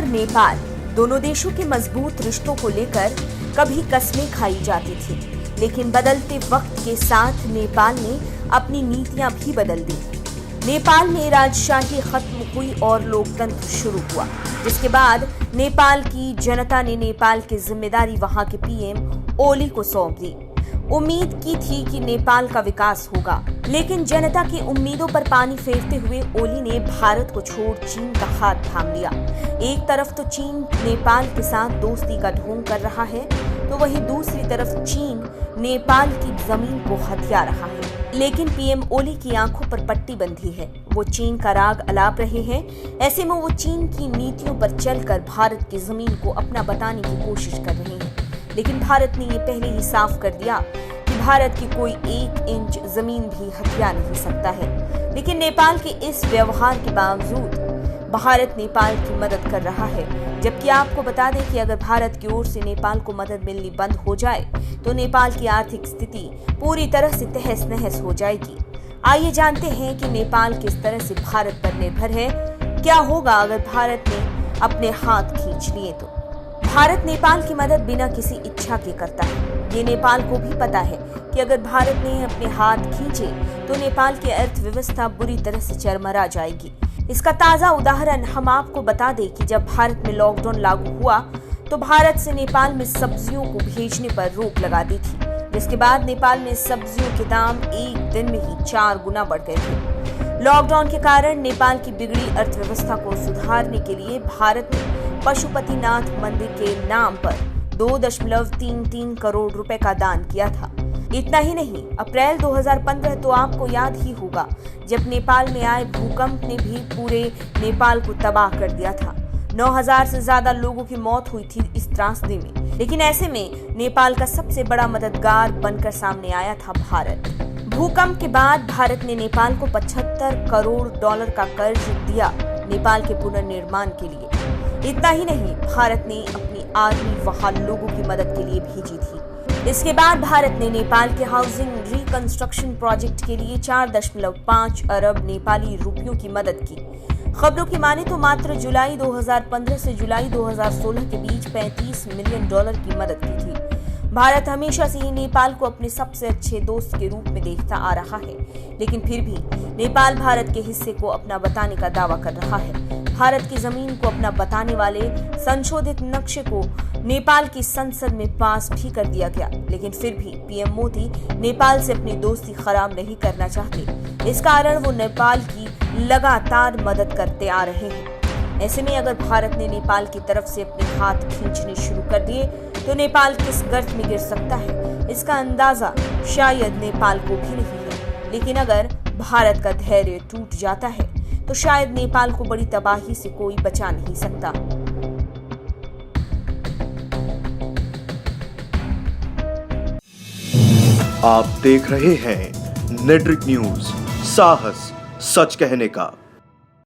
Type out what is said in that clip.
और नेपाल दोनों देशों के मजबूत रिश्तों को लेकर कभी कस्में खाई जाती थी, लेकिन बदलते वक्त के साथ नेपाल ने अपनी नीतियां भी बदल दी। नेपाल में राजशाही खत्म हुई और लोकतंत्र शुरू हुआ, जिसके बाद नेपाल की जनता ने नेपाल की जिम्मेदारी वहां के पीएम ओली को सौंप दी। उम्मीद की थी कि नेपाल का विकास होगा, लेकिन जनता की उम्मीदों पर पानी फेरते हुए ओली ने भारत को छोड़ चीन का हाथ थाम लिया। एक तरफ तो चीन नेपाल के साथ दोस्ती का ढोंग कर रहा है, तो वहीं दूसरी तरफ चीन नेपाल की जमीन को हथिया रहा है। लेकिन पीएम ओली की आंखों पर पट्टी बंधी है, वो चीन का राग अलाप रहे हैं। ऐसे में वो चीन की नीतियों पर चलकर भारत की जमीन को अपना बताने की कोशिश कर रहे हैं। लेकिन भारत ने ये पहले ही साफ कर दिया कि भारत की कोई 1 इंच जमीन भी हथिया नहीं सकता है। लेकिन नेपाल के इस व्यवहार के बावजूद भारत नेपाल की मदद कर रहा है, जबकि आपको बता दें कि अगर भारत की ओर से नेपाल को मदद मिलनी बंद हो जाए तो नेपाल की आर्थिक स्थिति पूरी तरह से तहस नहस हो जाएगी। आइए जानते हैं कि नेपाल किस तरह से भारत पर निर्भर है। क्या होगा अगर भारत ने अपने हाथ खींच लिए तो? भारत नेपाल की मदद बिना किसी इच्छा के करता है। ये नेपाल को भी पता है कि अगर भारत ने अपने हाथ खींचे तो नेपाल की अर्थव्यवस्था बुरी तरह से चरमरा जाएगी। इसका ताजा उदाहरण हम आपको बता दें कि जब भारत में लॉकडाउन लागू हुआ तो भारत से नेपाल में सब्जियों को भेजने पर रोक लगा दी थी, जिसके बाद नेपाल में सब्जियों के दाम एक दिन में ही 4 गुना बढ़ गए थे। लॉकडाउन के कारण नेपाल की बिगड़ी अर्थव्यवस्था को सुधारने के लिए भारत ने पशुपतिनाथ मंदिर के नाम पर 2.33 करोड़ रुपए का दान किया था। इतना ही नहीं, अप्रैल 2015 तो आपको याद ही होगा जब नेपाल में आए भूकंप ने भी पूरे नेपाल को तबाह कर दिया था। 9,000 से ज्यादा लोगों की मौत हुई थी इस त्रासदी में। लेकिन ऐसे में नेपाल का सबसे बड़ा मददगार बनकर सामने आया था भारत। भूकंप के बाद भारत ने नेपाल को $75 करोड़ का कर्ज दिया नेपाल के पुनर्निर्माण के लिए। इतना ही नहीं, भारत ने अपनी आर्मी वहां लोगों की मदद के लिए भेजी थी। इसके बाद भारत ने नेपाल के हाउसिंग रिकंस्ट्रक्शन प्रोजेक्ट के लिए 4.5 अरब नेपाली रुपयों की मदद की। खबरों की माने तो मात्र जुलाई 2015 से जुलाई 2016 के बीच $35 मिलियन की मदद की थी। भारत हमेशा से ही नेपाल को अपने सबसे अच्छे दोस्त के रूप में देखता आ रहा है, लेकिन फिर भी नेपाल भारत के हिस्से को अपना बताने का दावा कर रहा है। भारत की जमीन को अपना बताने वाले संशोधित नक्शे को नेपाल की संसद में पास भी कर दिया गया, लेकिन फिर भी पीएम मोदी नेपाल से अपनी दोस्ती खराब नहीं करना चाहते। इस कारण वो नेपाल की लगातार मदद करते आ रहे हैं। ऐसे में अगर भारत ने नेपाल की तरफ से अपने हाथ खींचने शुरू कर दिए तो नेपाल किस गर्त में गिर सकता है, इसका अंदाजा शायद नेपाल को भी नहीं है। लेकिन अगर भारत का धैर्य टूट जाता है तो शायद नेपाल को बड़ी तबाही से कोई बचा नहीं सकता। आप देख रहे हैं नेटरिक न्यूज, साहस सच कहने का।